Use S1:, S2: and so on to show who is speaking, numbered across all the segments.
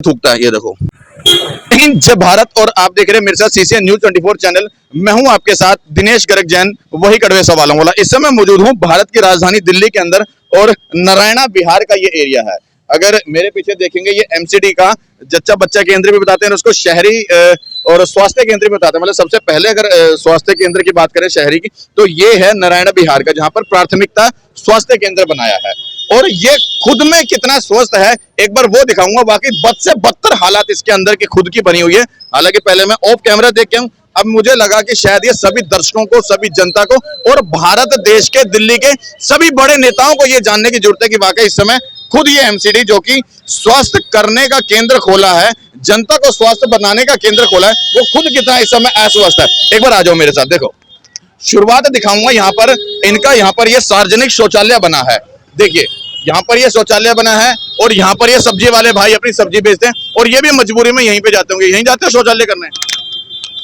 S1: थूकता है, ये देखो। लेकिन जब भारत, और आप देख रहे हैं मेरे साथ सीसीएन न्यूज 24 चैनल, मैं हूं आपके साथ दिनेश गर्ग जैन, वही कड़वे सवालों वाला। इस समय मौजूद हूं भारत की राजधानी दिल्ली के अंदर, और नारायणा बिहार का ये एरिया है। अगर मेरे पीछे देखेंगे, ये एमसीडी का जच्चा बच्चा केंद्र भी बताते हैं, उसको शहरी और स्वास्थ्य केंद्र भी बताते हैं। मतलब सबसे पहले अगर स्वास्थ्य केंद्र की बात करें शहरी की, तो ये है नारायणा बिहार का, जहां पर प्राथमिकता स्वास्थ्य केंद्र बनाया है। और ये खुद में कितना स्वस्थ है एक बार वो दिखाऊंगा। बाकी बद से बदतर हालात इसके अंदर की खुद की बनी हुई है। हालांकि पहले मैं ऑफ कैमरा देख के हूं, अब मुझे लगा कि शायद ये सभी दर्शकों को, सभी जनता को और भारत देश के, दिल्ली के सभी बड़े नेताओं को ये जानने की जरूरत है कि वाकई इस समय खुद ये एमसीडी, जो कि स्वास्थ्य करने का केंद्र खोला है, जनता को स्वास्थ्य बनाने का केंद्र खोला है, वो खुद कितना इस समय अस्वस्थ है। एक बार आ जाओ मेरे साथ, देखो शुरुआत दिखाऊंगा। यहाँ पर इनका, यहाँ पर ये सार्वजनिक शौचालय बना है। देखिए यहाँ पर ये शौचालय बना है, और यहाँ पर ये सब्जी वाले भाई अपनी सब्जी बेचते हैं, और ये भी मजबूरी में यहीं पे जाते होंगे, यहीं जाते हैं शौचालय करने,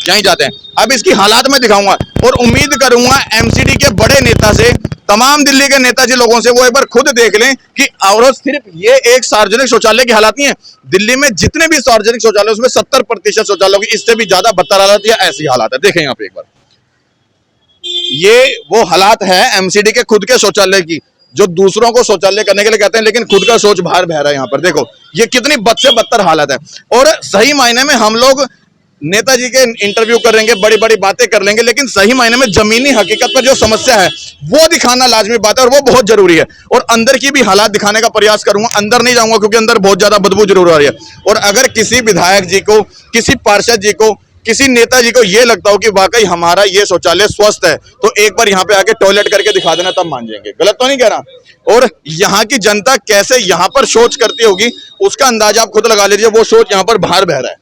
S1: यहीं जाते हैं। अब इसकी हालात में दिखाऊंगा, और उम्मीद करूंगा एमसीडी के बड़े नेता से, तमाम दिल्ली के नेताजी लोगों से, वो एक बार खुद देख लें कि और सिर्फ ये एक सार्वजनिक शौचालय की हालात नहीं है। दिल्ली में जितने भी सार्वजनिक शौचालय, उसमें 70% शौचालयों की इससे भी ज्यादा बदतर हालत या ऐसी हालात है। देखें यहाँ पे एक बार, ये वो हालात है एमसीडी के खुद के शौचालय की, जो दूसरों को शौचालय करने के लिए कहते हैं, लेकिन खुद का शौच बाहर बह रहा है। यहाँ पर देखो ये कितनी बद से बदतर हालत है। और सही मायने में हम लोग नेताजी के इंटरव्यू करेंगे, बड़ी बड़ी बातें कर लेंगे, लेकिन सही मायने में जमीनी हकीकत पर जो समस्या है वो दिखाना लाजमी बात है, और वो बहुत जरूरी है। और अंदर की भी हालात दिखाने का प्रयास करूंगा। अंदर नहीं जाऊंगा क्योंकि अंदर बहुत ज्यादा बदबू जरूर आ रही है। और अगर किसी विधायक जी को, किसी पार्षद जी को, किसी नेताजी को ये लगता हो कि वाकई हमारा ये शौचालय स्वस्थ है, तो एक बार यहाँ पे आके टॉयलेट करके दिखा देना, तब मान जाएंगे। गलत तो नहीं कह रहा। और यहाँ की जनता कैसे यहाँ पर शौच करती होगी, उसका अंदाजा आप खुद लगा लीजिए। वो शौच यहाँ पर बाहर बह रहा है।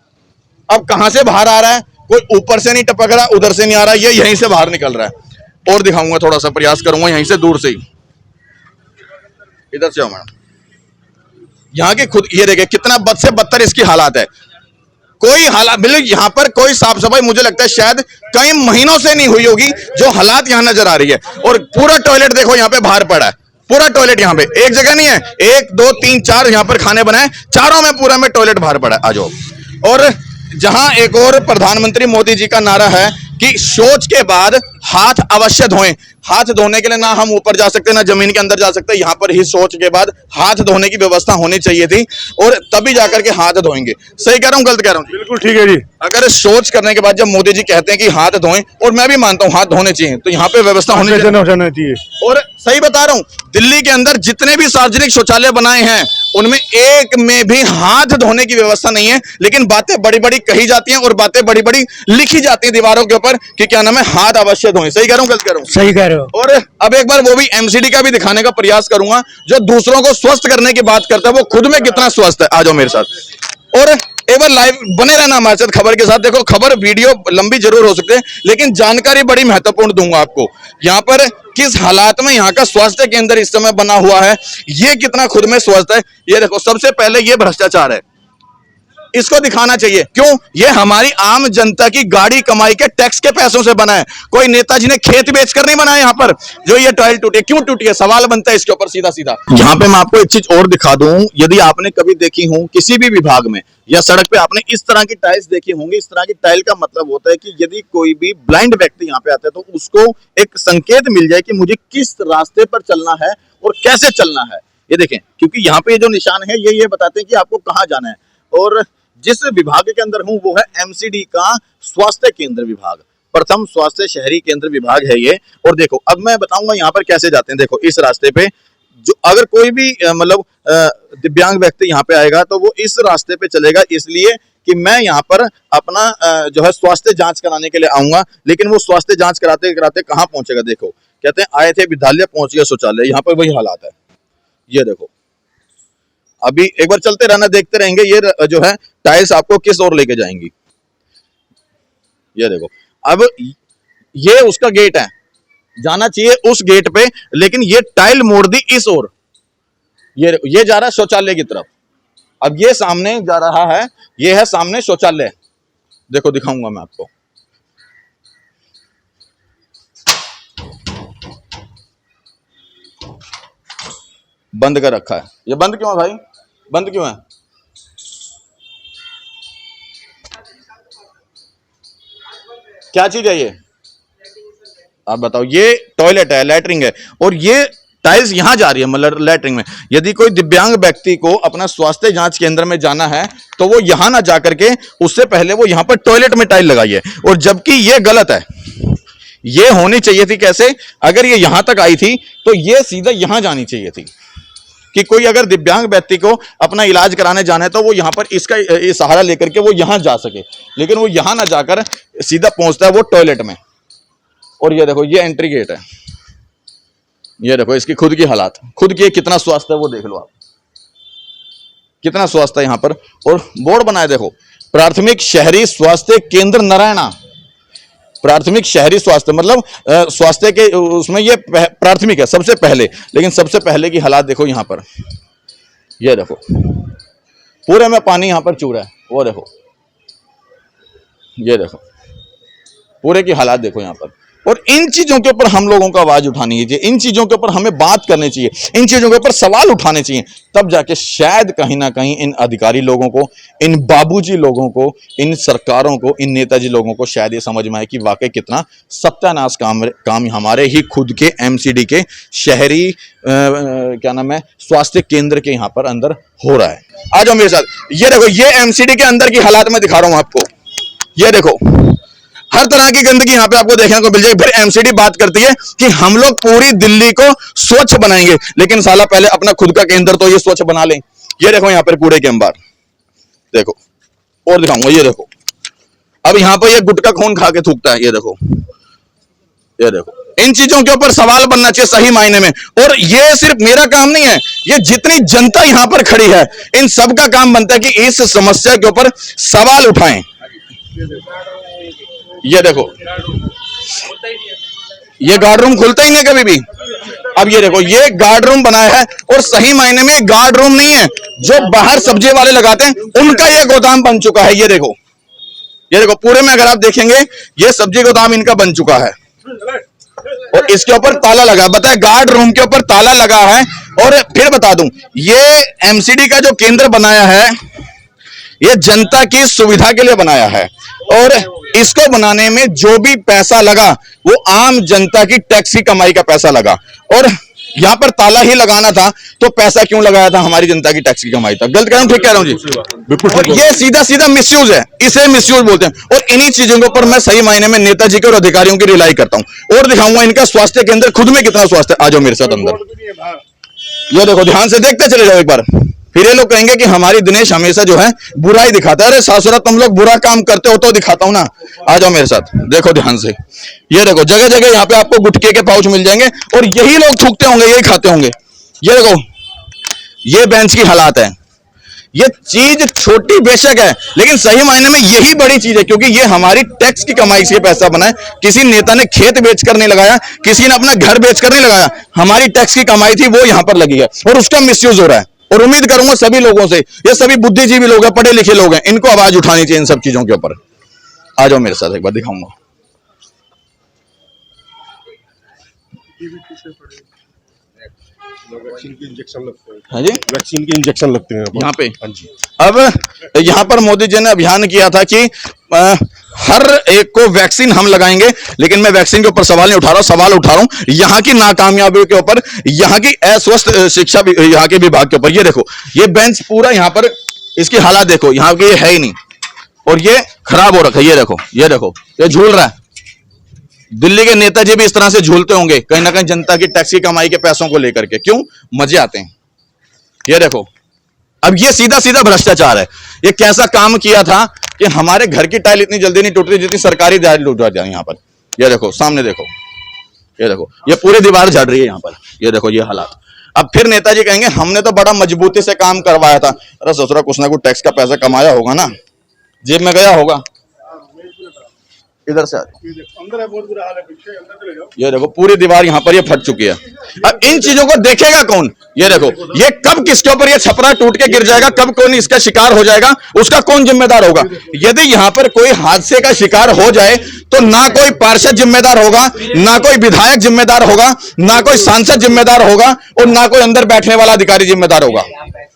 S1: अब कहां से बाहर आ रहा है, कोई ऊपर से नहीं टपक रहा, उधर से नहीं आ रहा, ये यहीं से बाहर निकल रहा है। और दिखाऊंगा, थोड़ा सा प्रयास करूंगा यहीं से, दूर से ही। इधर से आओ मैडम। यहाँ की खुद ये देखिए कितना बद से बदतर इसकी हालात है। कोई हालात, बिल्कुल यहाँ पर कोई साफ सफाई मुझे लगता है शायद कई महीनों से नहीं हुई होगी, जो हालात यहाँ नजर आ रही है। और पूरा टॉयलेट देखो यहाँ पे बाहर पड़ा है, पूरा टॉयलेट यहाँ पे एक जगह नहीं है, 1 2 3 4 यहाँ पर खाने बनाए, चारों में पूरा में टॉयलेट बाहर पड़ा है। आ जाओ। और जहां एक और प्रधानमंत्री मोदी जी का नारा है कि शौच के बाद हाथ अवश्य धोएं। हाथ धोने के लिए ना हम ऊपर जा सकते, ना जमीन के अंदर जा सकते, यहाँ पर ही शौच के बाद हाथ धोने की व्यवस्था होनी चाहिए थी, और तभी जाकर के हाथ धोएंगे। सही कह रहा हूँ, गलत कह रहा हूँ?
S2: बिल्कुल ठीक है जी।
S1: अगर शौच करने के बाद जब मोदी जी कहते हैं कि हाथ धोएं, और मैं भी मानता हूं हाथ धोने चाहिए, तो यहाँ पे व्यवस्था होनी चाहिए। और सही बता रहा हूं, दिल्ली के अंदर जितने भी सार्वजनिक शौचालय बनाए हैं, उनमें एक में भी हाथ धोने की व्यवस्था नहीं है। लेकिन बातें बड़ी बड़ी कही जाती हैं, और बातें बड़ी बड़ी लिखी जाती हैं दीवारों के ऊपर कि क्या नाम है, हाथ अवश्य धोएं। सही कह रहा हूं, गलत कह रहा हूं?
S2: सही कह रहे हो।
S1: और अब एक बार वो भी एमसीडी का भी दिखाने का प्रयास करूंगा, जो दूसरों को स्वस्थ करने की बात करता है, वो खुद में कितना स्वस्थ है। आ जाओ मेरे साथ, और एक बार लाइव बने रहना हमारे साथ खबर के साथ। देखो खबर, वीडियो लंबी जरूर हो सकते हैं, लेकिन जानकारी बड़ी महत्वपूर्ण दूंगा आपको। यहाँ पर किस हालात में यहाँ का स्वास्थ्य केंद्र इस समय बना हुआ है, ये कितना खुद में स्वस्थ है। ये देखो, सबसे पहले ये भ्रष्टाचार है, इसको दिखाना चाहिए। क्यों? ये हमारी आम जनता की गाड़ी कमाई के टैक्स के पैसों से बना है। कोई नेताजी ने खेत बेचकर नहीं बनाया। यहाँ पर जो ये टॉयलेट टूटी, क्यों टूटी है, सवाल बनता है इसके ऊपर सीधा सीधा। यहाँ पे मैं आपको एक चीज और दिखा दूं, यदि आपने कभी देखी हो किसी भी विभाग में या सड़क पे आपने इस तरह की टाइल्स देखी होंगी। इस तरह की टाइल का मतलब होता है कि यदि कोई भी ब्लाइंड व्यक्ति यहाँ पे आता है, तो उसको एक संकेत मिल जाए कि मुझे किस रास्ते पर चलना है और कैसे चलना है। ये देखें, क्योंकि यहाँ पे जो निशान है ये बताते हैं कि आपको कहाँ जाना है। और जिस विभाग के अंदर हूं वो है एमसीडी का स्वास्थ्य केंद्र विभाग, प्रथम स्वास्थ्य शहरी केंद्र विभाग है ये। और देखो अब मैं बताऊंगा यहाँ पर कैसे जाते हैं। देखो इस रास्ते पे जो अगर कोई भी मतलब दिव्यांग व्यक्ति यहाँ पे आएगा, तो वो इस रास्ते पे चलेगा, इसलिए कि मैं यहाँ पर अपना जो है स्वास्थ्य जांच कराने के लिए आऊंगा। लेकिन वो स्वास्थ्य जांच कराते कराते कहाँ पहुंचेगा? देखो कहते हैं आए थे विद्यालय, पहुंच गया शौचालय। यहाँ पर वही हालात है। ये देखो, अभी एक बार चलते रहना, देखते रहेंगे ये जो है टाइल्स आपको किस ओर लेके जाएंगी। ये देखो, अब ये उसका गेट है, जाना चाहिए उस गेट पे, लेकिन ये टाइल मोड़ दी इस ओर। ये जा रहा है शौचालय की तरफ। अब ये सामने जा रहा है, ये है सामने शौचालय। देखो दिखाऊंगा मैं आपको। बंद कर रखा है। ये बंद क्यों है भाई? बंद क्यों है? क्या चीज है ये, आप बताओ। ये टॉयलेट है, लैट्रिन है, और ये टाइल्स यहां जा रही है, मतलब लैट्रिन में। यदि कोई दिव्यांग व्यक्ति को अपना स्वास्थ्य जांच केंद्र में जाना है तो वो यहां ना जाकर के उससे पहले वो यहां पर टॉयलेट में टाइल लगाई है, और जबकि ये गलत है। ये होनी चाहिए थी कैसे, अगर ये यहां तक आई थी तो ये सीधा यहां जानी चाहिए थी, कि कोई अगर दिव्यांग व्यक्ति को अपना इलाज कराने जाना है तो वो यहां पर इसका सहारा लेकर के वो यहां जा सके, लेकिन वो यहां ना जाकर सीधा पहुंचता है वो टॉयलेट में। और ये देखो, ये एंट्री गेट है, ये देखो इसकी खुद की हालात, खुद की कितना स्वास्थ्य है वो देख लो आप, कितना स्वास्थ्य है यहां पर। और बोर्ड बनाए देखो, प्राथमिक शहरी स्वास्थ्य केंद्र नारायणा। प्राथमिक शहरी स्वास्थ्य मतलब स्वास्थ्य के उसमें ये प्राथमिक है सबसे पहले, लेकिन सबसे पहले की हालात देखो यहां पर। ये देखो पूरे में पानी यहां पर चू रहा है, वो देखो, ये देखो पूरे की हालात देखो यहां पर। और इन चीजों के ऊपर हम लोगों को आवाज उठानी चाहिए, इन चीजों के ऊपर हमें बात करनी चाहिए, इन चीजों के ऊपर सवाल उठाने चाहिए, तब जाके शायद कहीं ना कहीं इन अधिकारी लोगों को, इन बाबूजी लोगों को, इन सरकारों को, इन नेताजी लोगों को शायद ये समझ में आए कि वाकई कितना सत्यानाश काम हमारे ही खुद के एमसीडी के शहरी क्या नाम है स्वास्थ्य केंद्र के यहाँ पर अंदर हो रहा है। आ जाओ मेरे साथ। ये देखो, ये एमसीडी के अंदर की हालात में दिखा रहा हूं आपको। ये देखो, हर तरह की गंदगी यहाँ पे आपको देखने को मिल जाएगी। फिर एमसीडी बात करती है कि हम लोग पूरी दिल्ली को स्वच्छ बनाएंगे, लेकिन साला पहले अपना खुद का केंद्र तो ये स्वच्छ बना लें। ये देखो यहाँ पर कूड़े के अंबार देखो, और दिखाऊंगा। ये देखो, अब यहाँ पर ये गुटखा खून खा के थूकता है। ये देखो, ये देखो, इन चीजों के ऊपर सवाल बनना चाहिए सही मायने में। और ये सिर्फ मेरा काम नहीं है, ये जितनी जनता यहाँ पर खड़ी है इन सब का काम बनता है कि इस समस्या के ऊपर सवाल उठाएं। ये देखो, ये गार्ड रूम खुलता ही नहीं कभी भी। अब ये देखो, ये गार्ड रूम बनाया है, और सही मायने में गार्ड रूम नहीं है, जो बाहर सब्जी वाले लगाते हैं उनका ये गोदाम बन चुका है। ये देखो, ये देखो पूरे में अगर आप देखेंगे ये सब्जी गोदाम इनका बन चुका है, और इसके ऊपर ताला लगा। बताए, गार्ड रूम के ऊपर ताला लगा है। और फिर बता दूं, ये एमसीडी का जो केंद्र बनाया है ये जनता की सुविधा के लिए बनाया है, और इसको बनाने में जो भी पैसा लगा वो आम जनता की टैक्स की कमाई का पैसा लगा। और यहां पर ताला ही लगाना था तो पैसा क्यों लगाया था, हमारी जनता की टैक्स की कमाई था। गलत कह रहा हूं, ठीक कह रहा हूं जी? बिल्कुल। और ये सीधा सीधा मिसयूज है, इसे मिसयूज बोलते हैं। और इन्हीं चीजों के ऊपर मैं सही मायने में नेताजी के और अधिकारियों की रिलाई करता हूं, और दिखाऊंगा इनका स्वास्थ्य केंद्र खुद में कितना स्वास्थ्य। आ जाओ मेरे साथ अंदर। ये देखो, ध्यान से देखते चले जाओ एक बार। फिर ये लोग कहेंगे कि हमारी दिनेश हमेशा जो है बुराई दिखाता है। अरे सासुरा, तुम लोग बुरा काम करते हो तो दिखाता हूं ना। आ जाओ मेरे साथ, देखो ध्यान से। ये देखो, जगह जगह यहाँ पे आपको गुटखे के पाउच मिल जाएंगे, और यही लोग थूकते होंगे, यही खाते होंगे। ये देखो, ये बेंच की हालात है। ये चीज छोटी बेशक है, लेकिन सही मायने में यही बड़ी चीज है, क्योंकि ये हमारी टैक्स की कमाई से पैसा बना है। किसी नेता ने खेत बेचकर नहीं लगाया, किसी ने अपना घर बेचकर नहीं लगाया, हमारी टैक्स की कमाई थी वो यहां पर लगी है, और उसका मिसयूज हो रहा है। और उम्मीद करूंगा सभी लोगों से, ये सभी बुद्धिजीवी लोग हैं, पढ़े लिखे लोग हैं, इनको आवाज उठानी चाहिए इन सब चीजों के ऊपर। आ जाओ मेरे साथ, एक बार दिखाऊंगा।
S2: वैक्सीन के इंजेक्शन लगते हैं।
S1: हाँ जी,
S2: वैक्सीन के इंजेक्शन लगते हैं
S1: यहाँ पे।
S2: हाँ जी।
S1: अब यहाँ पर मोदी जी ने अभियान किया था कि हर एक को वैक्सीन हम लगाएंगे, लेकिन मैं वैक्सीन के ऊपर सवाल नहीं उठा रहा हूं, सवाल उठा रहा हूं यहाँ की नाकामयाबियों के ऊपर, यहाँ की अस्वस्थ शिक्षा यहाँ के विभाग के ऊपर। ये देखो, ये बेंच पूरा यहाँ पर इसकी हालात देखो, यहाँ की ये है ही नहीं, और ये खराब हो रखा है। ये देखो, ये देखो, ये झूल रहा है। दिल्ली के नेताजी भी इस तरह से झूलते होंगे कहीं ना कहीं जनता की टैक्स की कमाई के पैसों को लेकर के। क्यों? मजे आते हैं। ये देखो, अब ये सीधा सीधा भ्रष्टाचार है। ये कैसा काम किया था कि हमारे घर की टाइल इतनी जल्दी नहीं टूटती जितनी सरकारी टाइल टूट जाती है यहाँ पर। ये देखो, सामने देखो, ये देखो, ये पूरी दीवार झड़ रही है यहाँ पर। ये देखो, ये हालात। अब फिर नेताजी कहेंगे हमने तो बड़ा मजबूती से काम करवाया था। अरे ससुरा, कुछ ना कुछ टैक्स का पैसा कमाया होगा ना, जेब में गया होगा। इधर से
S2: अंदर है, बहुत बुरा हाल है, पीछे अंदर चले जाओ।
S1: ये देखो, पूरी दीवार यहाँ पर ये फट चुकी है। अब इन चीजों को देखेगा कौन? ये देखो, ये कब किसके ऊपर ये छपरा टूट के गिर जाएगा, कब कौन इसका शिकार हो जाएगा, उसका कौन जिम्मेदार होगा? यदि यहाँ पर कोई हादसे का शिकार हो जाए तो ना कोई पार्षद जिम्मेदार होगा, ना कोई विधायक जिम्मेदार होगा, ना कोई सांसद जिम्मेदार होगा, और ना कोई अंदर बैठने वाला अधिकारी जिम्मेदार होगा।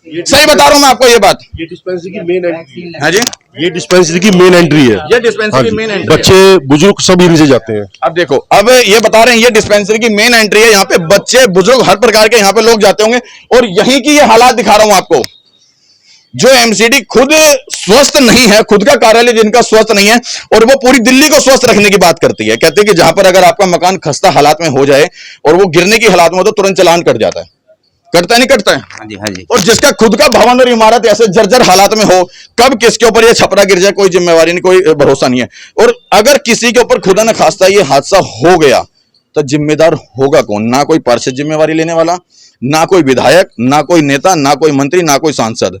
S1: सही बता रहा हूं मैं आपको ये बात।
S2: ये डिस्पेंसरी की मेन एंट्री
S1: है जी।
S2: ये डिस्पेंसरी की मेन एंट्री है।
S1: ये डिस्पेंसरी की
S2: हाँ जी,
S1: मेन एंट्री है।
S2: बच्चे बुजुर्ग सब यहीं से जाते हैं।
S1: अब देखो, अब ये बता रहे हैं ये डिस्पेंसरी की मेन एंट्री है, यहाँ पे बच्चे बुजुर्ग हर प्रकार के यहाँ पे लोग जाते होंगे। और यहीं की ये हालात दिखा रहा हूं आपको, जो एमसीडी खुद स्वस्थ नहीं है, खुद का कार्यालय जिनका स्वस्थ नहीं है, और वो पूरी दिल्ली को स्वस्थ रखने की बात करती है। कहते हैं कि जहां पर अगर आपका मकान खस्ता हालात में हो जाए और वो गिरने की हालात में हो तो तुरंत चालान कट जाता है। कटता नहीं कटता है?
S3: हाँ जी, हाँ जी।
S1: और जिसका खुद का भवन और इमारत ऐसे जर्जर हालात में हो, कब किसके ऊपर ये छपरा गिर जाए कोई जिम्मेवारी नहीं, कोई भरोसा नहीं है। और अगर किसी के ऊपर खुदा न खास्ता ये हादसा हो गया तो जिम्मेदार होगा कौन? ना कोई पार्षद जिम्मेवारी लेने वाला, ना कोई विधायक, ना कोई नेता, ना कोई मंत्री, ना कोई सांसद।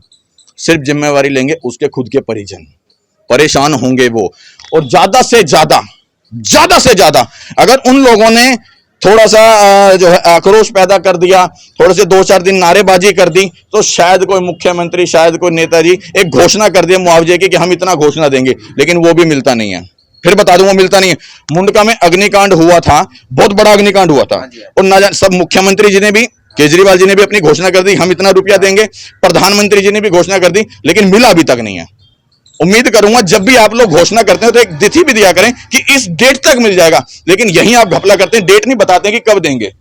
S1: सिर्फ जिम्मेवारी लेंगे उसके खुद के परिजन, परेशान होंगे वो। और ज्यादा से ज्यादा अगर उन लोगों ने थोड़ा सा जो है आक्रोश पैदा कर दिया, थोड़े से 2-4 दिन नारेबाजी कर दी, तो शायद कोई मुख्यमंत्री, शायद कोई नेताजी एक घोषणा कर दिया मुआवजे की कि हम इतना घोषणा देंगे, लेकिन वो भी मिलता नहीं है। फिर बता दूं वो मिलता नहीं है। मुंडका में अग्निकांड हुआ था, बहुत बड़ा अग्निकांड हुआ था, और ना जाने सब मुख्यमंत्री जी ने भी, केजरीवाल जी ने भी अपनी घोषणा कर दी हम इतना रुपया देंगे, प्रधानमंत्री जी ने भी घोषणा कर दी, लेकिन मिला अभी तक नहीं है। उम्मीद करूंगा जब भी आप लोग घोषणा करते हैं तो एक तिथि भी दिया करें कि इस डेट तक मिल जाएगा, लेकिन यहीं आप घपला करते हैं, डेट नहीं बताते कि कब देंगे।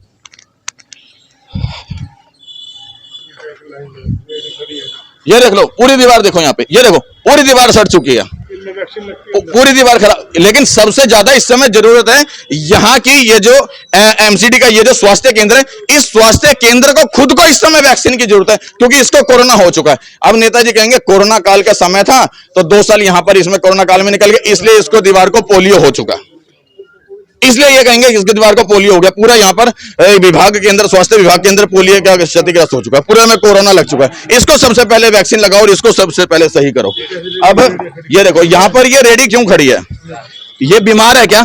S1: ये देख लो पूरी दीवार, देखो यहाँ पे, ये देखो पूरी दीवार सड़ चुकी है, पूरी दीवार खराब। लेकिन सबसे ज्यादा इस समय जरूरत है यहाँ की, ये जो एमसीडी का ये जो स्वास्थ्य केंद्र है, इस स्वास्थ्य केंद्र को खुद को इस समय वैक्सीन की जरूरत है, क्योंकि इसको कोरोना हो चुका है। अब नेताजी कहेंगे कोरोना काल का समय था तो 2 साल यहाँ पर इसमें कोरोना काल में निकल गए, इसलिए इसको दीवार को पोलियो हो चुका, इसलिए ये कहेंगे इसके दीवार को पोलियो हो गया। पूरा यहाँ पर विभाग के अंदर, स्वास्थ्य विभाग के अंदर पोलियो का क्षतिग्रस्त हो चुका है, पूरे में कोरोना लग चुका है। इसको सबसे पहले वैक्सीन लगाओ और इसको सबसे पहले सही करो। अब ये देखो यहाँ पर ये रेडी क्यों खड़ी है? ये बीमार है क्या?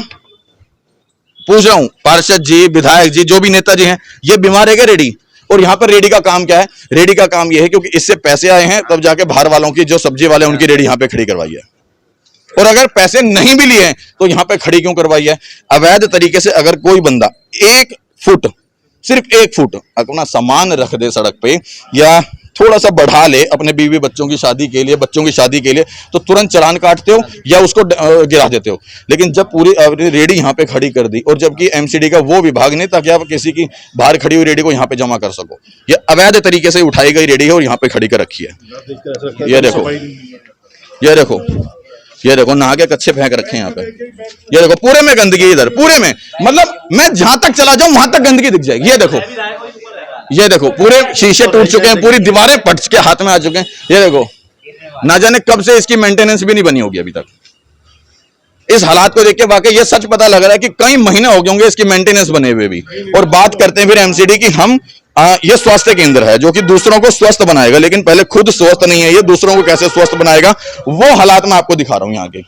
S1: पूछ रहा हूं, पार्षद जी, विधायक जी, जो भी नेताजी हैं, ये बीमार है क्या रेडी? और यहाँ पर रेडी का काम क्या है? रेडी का काम यह है क्योंकि इससे पैसे आए हैं, तब जाके बाहर वालों की, जो सब्जी वाले उनकी रेडी यहाँ पे खड़ी करवाई है। और अगर पैसे नहीं भी लिए हैं तो यहां पे खड़ी क्यों करवाई है? अवैध तरीके से अगर कोई बंदा 1 फुट, सिर्फ 1 फुट अपना सामान रख दे सड़क पे, या थोड़ा सा बढ़ा ले अपने बीवी बच्चों की शादी के लिए, बच्चों की शादी के लिए, तो तुरंत चालान काटते हो या उसको गिरा देते हो। लेकिन जब पूरी रेडी यहाँ पे खड़ी कर दी, और जबकि एमसीडी का वो विभाग नहीं, ताकि आप किसी की बाहर खड़ी हुई रेडी को यहाँ पे जमा कर सको, ये अवैध तरीके से उठाई गई रेडी है और यहाँ पे खड़ी कर रखी है। ये देखो, ये देखो, ये देखो नहा के कच्चे फेंक रखे हैं यहाँ पे। ये देखो पूरे में गंदगी, इधर पूरे में, मतलब मैं जहां तक चला जाऊं वहां तक गंदगी दिख जाएगी। ये देखो पूरे शीशे टूट चुके हैं, पूरी दीवारें पट के हाथ में आ चुके हैं। ये देखो, ना जाने कब से इसकी मेंटेनेंस भी नहीं बनी होगी अभी तक। इस हालात को देख के वाकई ये सच पता लग रहा है कि कई महीने हो गए होंगे इसकी मेंटेनेंस बने हुए भी। और बात करते हैं फिर एमसीडी की, हम ये स्वास्थ्य केंद्र है जो कि दूसरों को स्वस्थ बनाएगा, लेकिन पहले खुद स्वस्थ नहीं है, ये दूसरों को कैसे स्वस्थ बनाएगा, वो हालात मैं आपको दिखा रहा हूं यहाँ के।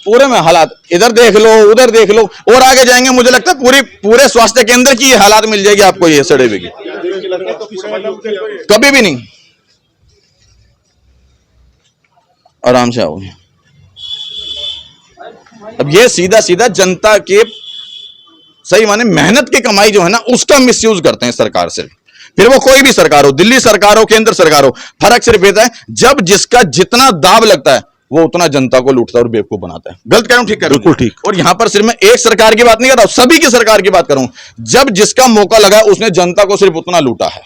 S1: पूरे में हालात, इधर देख लो, उधर देख लो, और आगे जाएंगे मुझे लगता है पूरे स्वास्थ्य केंद्र की हालात मिल जाएगी आपको, ये सड़े हुए की। कभी भी नहीं, आराम से आओ। अब ये सीधा सीधा जनता के सही माने मेहनत की कमाई जो है ना, उसका मिसयूज करते हैं सरकार से। फिर वो कोई भी सरकार हो, दिल्ली सरकार हो, केंद्र सरकार हो, फर्क सिर्फ इतना है जब जिसका जितना दाब लगता है वो उतना जनता को लूटता है और बेवकूफ बनाता है। गलत कह रहा हूं? ठीक कह रहा हूं?
S2: बिल्कुल ठीक।
S1: और यहां पर सिर्फ मैं एक सरकार की बात नहीं कर रहा हूं, सभी की सरकार की बात कर रहा हूं। जब जिसका मौका लगा उसने जनता को सिर्फ उतना लूटा है।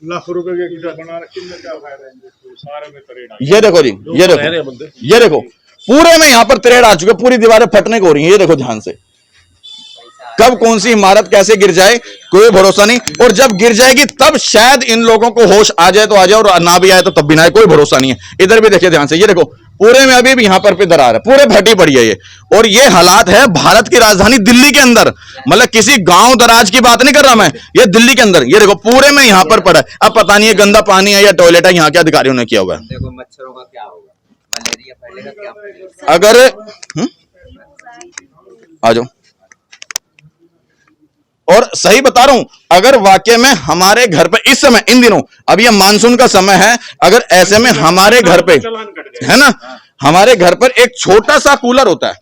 S2: लाखों रुपए के बना रखे हैं, क्या फायदा है? सारे में तरेड़ा।
S1: ये देखो जी, ये देखो, ये देखो पूरे में यहां पर तरेड़ आ चुके, पूरी दीवारें फटने को हो रही हैं। ये देखो ध्यान से, कब कौन सी इमारत कैसे गिर जाए कोई भरोसा नहीं, और जब गिर जाएगी तब शायद इन लोगों को होश आ जाए तो आ जाए, और ना भी आए तो तब भी ना आए, कोई भरोसा नहीं है। इधर भी देखिए ध्यान से, ये देखो पूरे में अभी भी यहां पर दरार है, पूरे फटी पड़ी है ये। और ये हालात है भारत की राजधानी दिल्ली के अंदर, मतलब किसी गांव दराज की बात नहीं कर रहा मैं, ये दिल्ली के अंदर। ये देखो पूरे में यहां पर पड़ा है। अब पता नहीं है गंदा पानी है या टॉयलेट है, यहाँ के अधिकारियों ने किया हुआ है।
S3: देखो मच्छरों का क्या होगा, मलेरिया फैलेगा क्या?
S1: अगर आ जाओ, और सही बता रहा हूं, अगर वाकई में हमारे घर पे इस समय, इन दिनों, अब ये मानसून का समय है, अगर ऐसे में हमारे घर पे है ना, हमारे घर पर एक छोटा सा कूलर होता है,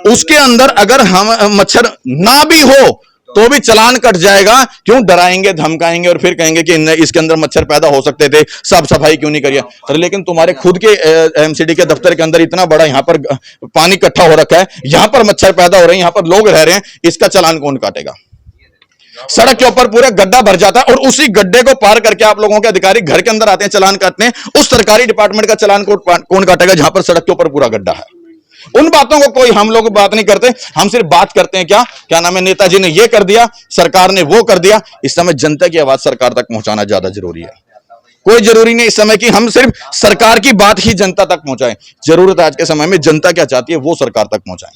S1: उसके अंदर अगर हम मच्छर ना भी हो तो भी चालान कट जाएगा। क्यों डराएंगे, धमकाएंगे और फिर कहेंगे कि इसके अंदर मच्छर पैदा हो सकते थे, साफ सफाई क्यों नहीं करिए। अरे लेकिन तुम्हारे खुद के एमसीडी के दफ्तर के अंदर इतना बड़ा यहाँ पर पानी इकट्ठा हो रखा है, यहाँ पर मच्छर पैदा हो रहे हैं, यहाँ पर लोग रह रहे हैं, इसका चालान कौन काटेगा? सड़क के ऊपर पूरा गड्ढा भर जाता है और उसी गड्ढे को पार करके आप लोगों के अधिकारी घर के अंदर आते हैं चालान काटने। उस सरकारी डिपार्टमेंट का चालान कौन काटेगा जहां पर सड़क के ऊपर पूरा गड्ढा है? उन बातों को कोई हम लोग बात नहीं करते। हम सिर्फ बात करते हैं क्या नाम है, नेताजी ने ये कर दिया, सरकार ने वो कर दिया। इस समय जनता की आवाज सरकार तक पहुंचाना ज्यादा जरूरी है। कोई जरूरी नहीं इस समय कि हम सिर्फ सरकार की बात ही जनता तक पहुंचाएं। जरूरत आज के समय में जनता क्या चाहती है वो सरकार तक पहुंचाएं।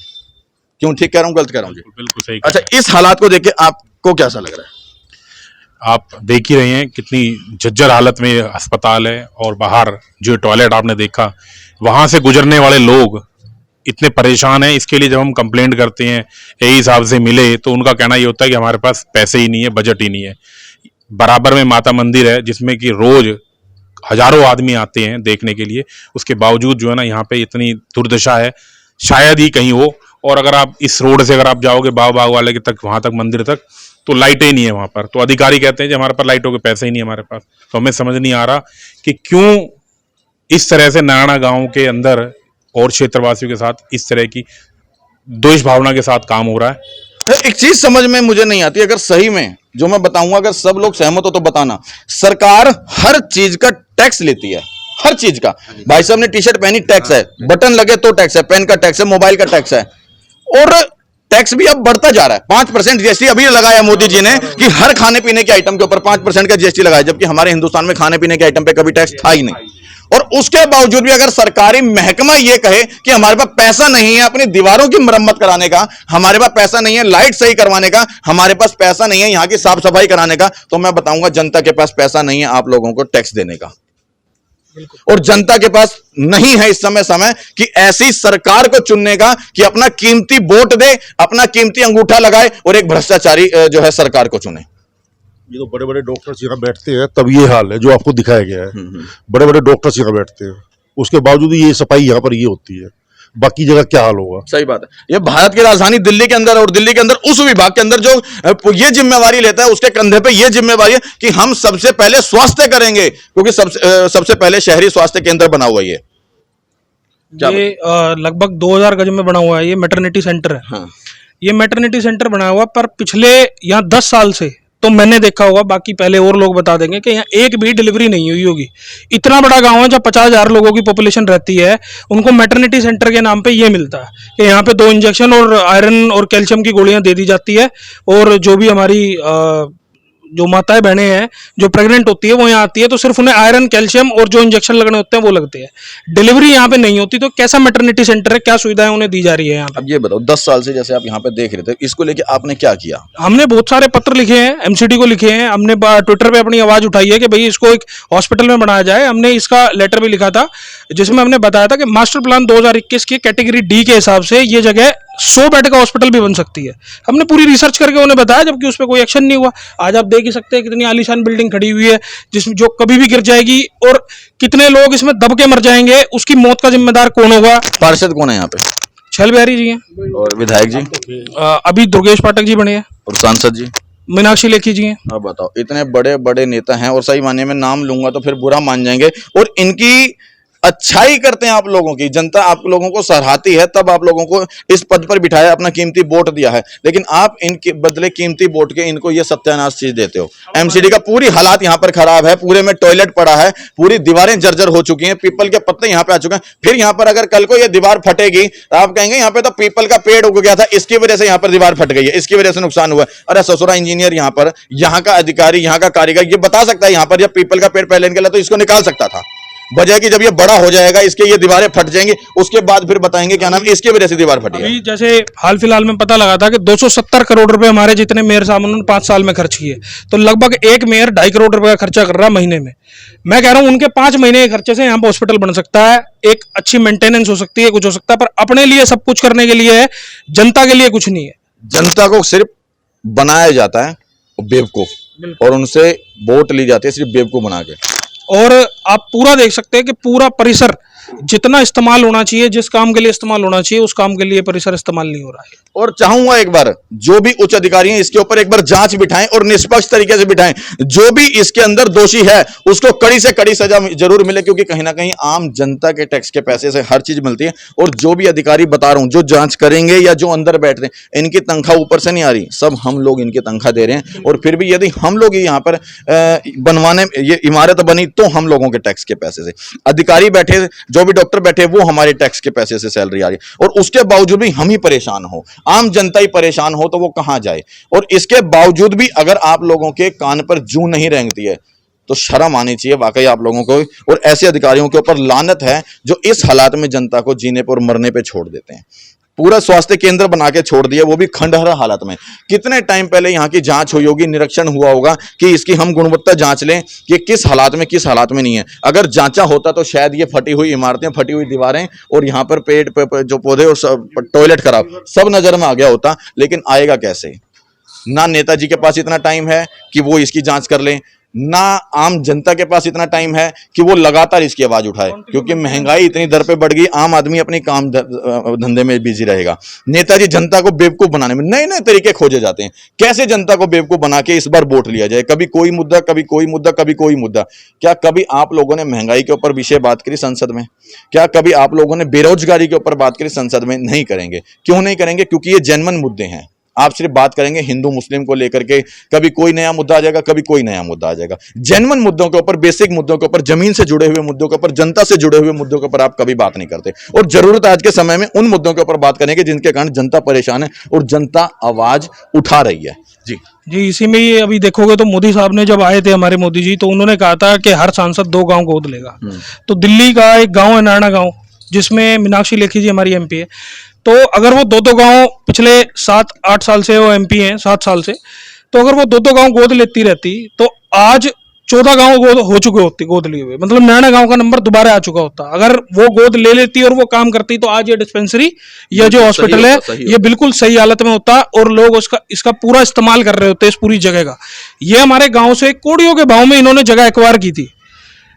S1: क्यों ठीक कह रहा हूं, गलत कह रहा हूं जी?
S2: बिल्कुल सही।
S1: अच्छा, इस हालात को देख के आपको कैसा लग रहा है?
S2: आप देख ही रहे हैं कितनी जर्जर हालत में अस्पताल है, और बाहर जो टॉयलेट आपने देखा, वहां से गुजरने वाले लोग इतने परेशान हैं। इसके लिए जब हम कंप्लेंट करते हैं एई साहब से मिले तो उनका कहना ये होता है कि हमारे पास पैसे ही नहीं है, बजट ही नहीं है। बराबर में माता मंदिर है जिसमें कि रोज हजारों आदमी आते हैं देखने के लिए, उसके बावजूद जो है ना यहाँ पे इतनी दुर्दशा है, शायद ही कहीं हो। और अगर आप इस रोड से अगर आप जाओगे बाग वाले के तक, वहां तक मंदिर तक, तो लाइटें ही नहीं है वहां पर। तो अधिकारी कहते हैं कि हमारे पास लाइटों के पैसे ही नहीं है हमारे पास। तो हमें समझ नहीं आ रहा कि क्यों इस तरह से नारायणा गांव के अंदर और क्षेत्रवासियों के साथ इस तरह की द्वेष भावना के साथ काम हो रहा है।
S1: एक चीज समझ में मुझे नहीं आती, अगर सही में जो मैं बताऊंगा अगर सब लोग सहमत हो तो बताना। सरकार हर चीज का टैक्स लेती है, हर चीज का। भाई साहब ने टी शर्ट पहनी, टैक्स है, बटन लगे तो टैक्स है, पेन का टैक्स है, मोबाइल का टैक्स है, और टैक्स भी अब बढ़ता जा रहा है। 5% जीएसटी अभी लगाया मोदी जी ने कि हर खाने पीने के आइटम के ऊपर 5% का जीएसटी लगाया, जबकि हमारे हिंदुस्तान में खाने पीने के आइटम पे कभी टैक्स था ही नहीं। और उसके बावजूद भी अगर सरकारी महकमा ये कहे कि हमारे पास पैसा नहीं है अपनी दीवारों की मरम्मत कराने का, हमारे पास पैसा नहीं है लाइट सही करवाने का, हमारे पास पैसा नहीं है यहां की साफ सफाई कराने का, तो मैं बताऊंगा जनता के पास पैसा नहीं है आप लोगों को टैक्स देने का। और जनता के पास नहीं है इस समय कि ऐसी सरकार को चुनने का कि अपना कीमती वोट दे, अपना कीमती अंगूठा लगाए और एक भ्रष्टाचारी जो है सरकार को चुने।
S4: ये तो बड़े बड़े डॉक्टर्स यहाँ बैठते हैं तब ये हाल है जो आपको दिखाया गया है। बड़े बड़े डॉक्टर्स यहाँ बैठते हैं, उसके बावजूद ये सफाई यहाँ पर ये होती है, बाकी जगह क्या हाल होगा?
S1: सही बात है। ये भारत की राजधानी दिल्ली के अंदर, और दिल्ली के अंदर उस विभाग के अंदर जो ये जिम्मेवारी लेता है उसके कंधे पे ये जिम्मेवारी है कि हम सबसे पहले स्वास्थ्य करेंगे, क्योंकि सबसे पहले शहरी स्वास्थ्य केंद्र बना हुआ है।
S5: ये लगभग 2000 गज में बना हुआ है, ये मैटरनिटी सेंटर है।
S1: हाँ।
S5: ये मैटरनिटी सेंटर बना हुआ, पर पिछले यहाँ 10 साल से तो मैंने देखा होगा, बाकी पहले और लोग बता देंगे कि यहाँ एक भी डिलीवरी नहीं हुई होगी। इतना बड़ा गांव है जहाँ 50,000 लोगों की पॉपुलेशन रहती है, उनको मैटरनिटी सेंटर के नाम पे ये मिलता है कि यहाँ पे 2 इंजेक्शन और आयरन और कैल्शियम की गोलियां दे दी जाती है, और जो भी हमारी जो माताएं बहनें हैं जो प्रेग्नेंट होती है वो यहाँ आती है तो सिर्फ उन्हें आयरन कैल्शियम और जो इंजेक्शन लगने होते हैं वो लगते हैं, डिलीवरी यहाँ पे नहीं होती। तो कैसा मैटरनिटी सेंटर है, क्या सुविधाएं उन्हें दी जा रही है यहाँ पे?
S1: अब ये बताओ 10 साल से जैसे आप यहाँ पे देख रहे थे, इसको लेके आपने क्या किया?
S5: हमने बहुत सारे पत्र लिखे हैं, एमसीडी को लिखे हैं, हमने ट्विटर पे अपनी आवाज उठाई है कि भाई इसको एक हॉस्पिटल में बनाया जाए। हमने इसका लेटर भी लिखा था जिसमें हमने बताया था कि मास्टर प्लान 2021 की कैटेगरी डी के हिसाब से ये जगह 100 बेड का हॉस्पिटल भी बन सकती है। हमने पूरी रिसर्च करके उन्हें बताया, जबकि उस पर कोई एक्शन नहीं हुआ। आज आप देख ही सकते हैं कितनी आलीशान बिल्डिंग खड़ी हुई है जिसमें जो कभी भी गिर जाएगी, और कितने लोग इसमें दब के मर जाएंगे, उसकी मौत का जिम्मेदार कौन होगा?
S1: पार्षद कौन है यहाँ पे?
S5: छल बिहारी जी हैं,
S1: और विधायक जी?
S5: अभी दुर्गेश पाठक जी बने हैं,
S1: और सांसद जी?
S5: मीनाक्षी लेखी जी हैं।
S1: अब बताओ, इतने बड़े बड़े नेता हैं और सही मायने में नाम लूंगा तो फिर बुरा मान जाएंगे, और इनकी अच्छाई करते हैं आप लोगों की, जनता आप लोगों को सराहती है, तब आप लोगों को इस पद पर बिठाया, अपना कीमती वोट दिया है, लेकिन आप इनके बदले कीमती वोट के इनको ये सत्यानाश चीज देते हो। एमसीडी का पूरी हालात यहाँ पर खराब है, पूरे में टॉयलेट पड़ा है, पूरी दीवारें जर्जर हो चुकी हैं, पीपल के पत्ते यहाँ पे आ चुके हैं। फिर यहाँ पर अगर कल को ये दीवार फटेगी तो आप कहेंगे यहाँ पे तो पीपल का पेड़ उग गया था, इसकी वजह से यहाँ पर दीवार फट गई है, इसकी वजह से नुकसान हुआ। अरे ससुरा इंजीनियर यहाँ पर, यहाँ का अधिकारी, यहाँ का कारीगर ये बता सकता है यहाँ पर जब पीपल का पेड़ पहले निकला तो इसको निकाल सकता था, बजाय कि जब ये बड़ा हो जाएगा इसके ये दीवारें फट जाएंगी उसके बाद फिर बताएंगे क्या नाम इसकी वजह से दीवार फटी है।
S5: अभी जैसे हाल फिलहाल में पता लगा था कि 270 करोड़ रुपए हमारे जितने मेयर साहब उन्होंने 5 साल में खर्च किए, तो लगभग एक मेयर 2.5 करोड़ रुपए का खर्चा कर रहा है महीने में। मैं कह रहा हूं उनके 5 महीने के खर्चे से यहाँ पर हॉस्पिटल बन सकता है, एक अच्छी मेंटेनेंस हो सकती है, कुछ हो सकता है, पर अपने लिए सब कुछ करने के लिए है, जनता के लिए कुछ नहीं है।
S1: जनता को सिर्फ बनाया जाता है बेवकूफ, और उनसे वोट ली जाती है सिर्फ बेवकूफ बना के।
S5: और आप पूरा देख सकते हैं कि पूरा परिसर जितना इस्तेमाल होना चाहिए, जिस काम के लिए इस्तेमाल होना चाहिए, उस काम के लिए परिसर इस्तेमाल नहीं हो रहा है।
S1: और चाहूंगा एक बार जो भी उच्च अधिकारी हैं इसके ऊपर एक बार जांच बिठाएं और निष्पक्ष तरीके से बिठाएं। जो भी इसके अंदर दोषी है उसको कड़ी से कड़ी सजा जरूर मिले, क्योंकि कहीं ना कहीं आम जनता के टैक्स के पैसे से हर चीज मिलती है। और जो भी अधिकारी बता रहा हूं, जो जांच करेंगे या जो अंदर बैठ रहे हैं, इनकी तनख्वाह ऊपर से नहीं आ रही, सब हम लोग इनकी तनख्वाह दे रहे हैं। और फिर भी यदि हम लोग यहाँ पर बनवाने, ये इमारत बनी तो हम लोगों के टैक्स के पैसे से, अधिकारी बैठे, जो भी डॉक्टर बैठे वो हमारे टैक्स के पैसे से सैलरी आ रही है, और उसके बावजूद भी हम ही परेशान हो, आम जनता ही परेशान हो, तो वो कहां जाए। और इसके बावजूद भी अगर आप लोगों के कान पर जूं नहीं रेंगती है तो शर्म आनी चाहिए वाकई आप लोगों को। और ऐसे अधिकारियों के ऊपर लानत है जो इस हालात में जनता को जीने पर और मरने पे छोड़ देते हैं। पूरा स्वास्थ्य केंद्र बना के छोड़ दिया, वो भी खंडहर हालत में। कितने टाइम पहले यहाँ की जांच हुई होगी, निरीक्षण हुआ होगा कि इसकी हम गुणवत्ता जांच लें कि किस हालात में किस हालात में नहीं है। अगर जांचा होता तो शायद ये फटी हुई इमारतें, फटी हुई दीवारें और यहाँ पर पेड़ जो पौधे और टॉयलेट खराब सब नजर में आ गया होता। लेकिन आएगा कैसे? ना नेताजी के पास इतना टाइम है कि वो इसकी जांच कर लें, ना आम जनता के पास इतना टाइम है कि वो लगातार इसकी आवाज उठाए, क्योंकि महंगाई इतनी दर पे बढ़ गई। आम आदमी अपनी काम धंधे में बिजी रहेगा। नेताजी जनता को बेवकूफ बनाने में नए नए तरीके खोजे जाते हैं, कैसे जनता को बेवकूफ बना के इस बार वोट लिया जाए। कभी कोई मुद्दा, कभी कोई मुद्दा, कभी कोई मुद्दा। क्या कभी आप लोगों ने महंगाई के ऊपर विषय बात करी संसद में? क्या कभी आप लोगों ने बेरोजगारी के ऊपर बात करी संसद में? नहीं करेंगे। क्यों नहीं करेंगे? क्योंकि ये जेन्युइन मुद्दे हैं। आप सिर्फ बात करेंगे हिंदू मुस्लिम को लेकर के, कभी कोई नया मुद्दा आ जाएगा, कभी कोई नया मुद्दा आ जाएगा। जेन्युइन मुद्दों के ऊपर, बेसिक मुद्दों के ऊपर, जमीन से जुड़े हुए मुद्दों के ऊपर, जनता से जुड़े हुए मुद्दों के ऊपर आप कभी बात नहीं करते। और जरूरत आज के समय में उन मुद्दों के ऊपर बात करने की जिनके कारण जनता परेशान है और जनता आवाज उठा रही है। जी,
S5: इसी में ये अभी देखोगे तो मोदी साहब ने जब आए थे, हमारे मोदी जी, तो उन्होंने कहा था कि हर सांसद 2 गांव गोद लेगा। तो दिल्ली का एक गांव है नारना गांव, जिसमें मीनाक्षी लेखी जी हमारी एमपी है। तो अगर वो 2-2 गांव पिछले 7-8 साल से वो एमपी हैं, 7 साल से, तो अगर वो 2-2 गांव गोद लेती रहती तो आज 14 गांव गोद हो चुके होते, गोद लिए हुए, मतलब नारायण गांव का नंबर दोबारा आ चुका होता। अगर वो गोद ले लेती और वो काम करती तो आज ये डिस्पेंसरी, ये जो हॉस्पिटल है, ये बिल्कुल सही हालत में होता और लोग इसका पूरा इस्तेमाल कर रहे होते इस पूरी जगह का। ये हमारे गांव से कोड़ियों के भाव में इन्होंने जगह एक्वायर की थी।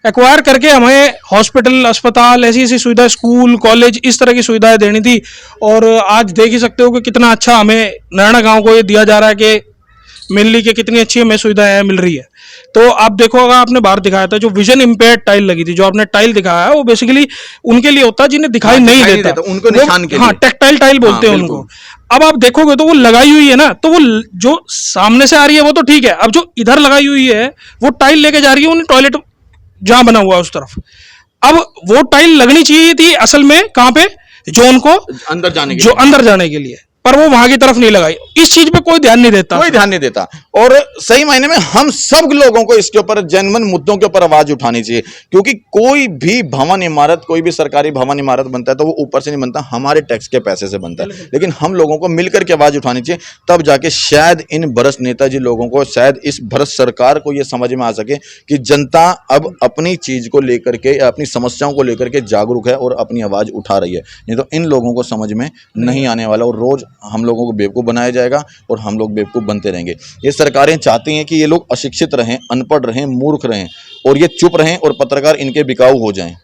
S5: एक्वायर करके हमें हॉस्पिटल, अस्पताल, ऐसी ऐसी सुविधा, स्कूल, कॉलेज, इस तरह की सुविधाएं देनी थी। और आज देख ही सकते हो कि कितना अच्छा हमें नारायण गांव को ये दिया जा रहा है कि मेनली कि कितनी अच्छी हमें सुविधाएं मिल रही है। तो आप देखो, अगर आपने बाहर दिखाया था जो विजन इम्पेयर्ड टाइल लगी थी, जो आपने टाइल दिखाया है, वो बेसिकली उनके लिए होता है जिन्हें दिखाई नहीं देता,
S1: उनको निशान के लिए।
S5: हाँ, टेक्टाइल टाइल बोलते हैं उनको। अब आप देखोगे तो वो लगाई हुई है ना, तो वो जो सामने से आ रही है वो तो ठीक है, अब जो इधर लगाई हुई है वो टाइल लेके जा रही है उन्हें टॉयलेट जहां बना हुआ है उस तरफ। अब वो टाइल लगनी चाहिए थी असल में कहां पे, जो उनको
S1: अंदर जाने के
S5: जो अंदर जाने के लिए, पर वो वहां की तरफ नहीं लगाई। इस चीज पे कोई ध्यान नहीं देता,
S1: कोई ध्यान नहीं देता। और सही मायने में हम सब लोगों को इसके ऊपर जेन्युइन मुद्दों के ऊपर आवाज उठानी चाहिए, क्योंकि कोई भी भवन इमारत, कोई भी सरकारी भवन इमारत बनता है तो वो ऊपर से नहीं बनता, हमारे टैक्स के पैसे से बनता है। लेकिन हम लोगों को मिलकर के आवाज उठानी चाहिए, तब जाके शायद इन भ्रष्ट नेताजी लोगों को, शायद इस भ्रष्ट सरकार को यह समझ में आ सके कि जनता अब अपनी चीज को लेकर के, अपनी समस्याओं को लेकर के जागरूक है और अपनी आवाज उठा रही है। नहीं तो इन लोगों को समझ में नहीं आने वाला और रोज हम लोगों को बेवकूफ बनाया जाएगा और हम लोग बेवकूफ बनते रहेंगे। ये सरकारें चाहती हैं कि ये लोग अशिक्षित रहें, अनपढ़ रहें, मूर्ख रहें और ये चुप रहें और पत्रकार इनके बिकाऊ हो जाएं,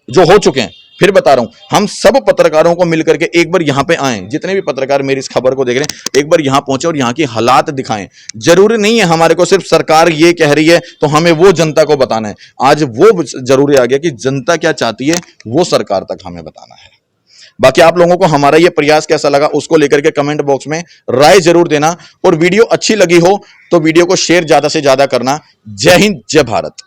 S1: जो हो चुके हैं। फिर बता रहा हूं, हम सब पत्रकारों को मिलकर के एक बार यहां पे आए, जितने भी पत्रकार मेरी इस खबर को देख रहे हैं, एक बार यहां पहुंचे और यहां की हालात दिखाएं। जरूरी नहीं है हमारे को सिर्फ सरकार ये कह रही है तो हमें वो जनता को बताना है। आज वो जरूरी आ गया कि जनता क्या चाहती है वो सरकार तक हमें बताना है। बाकी आप लोगों को हमारा ये प्रयास कैसा लगा उसको लेकर के कमेंट बॉक्स में राय जरूर देना, और वीडियो अच्छी लगी हो तो वीडियो को शेयर ज्यादा से ज्यादा करना। जय हिंद, जय भारत।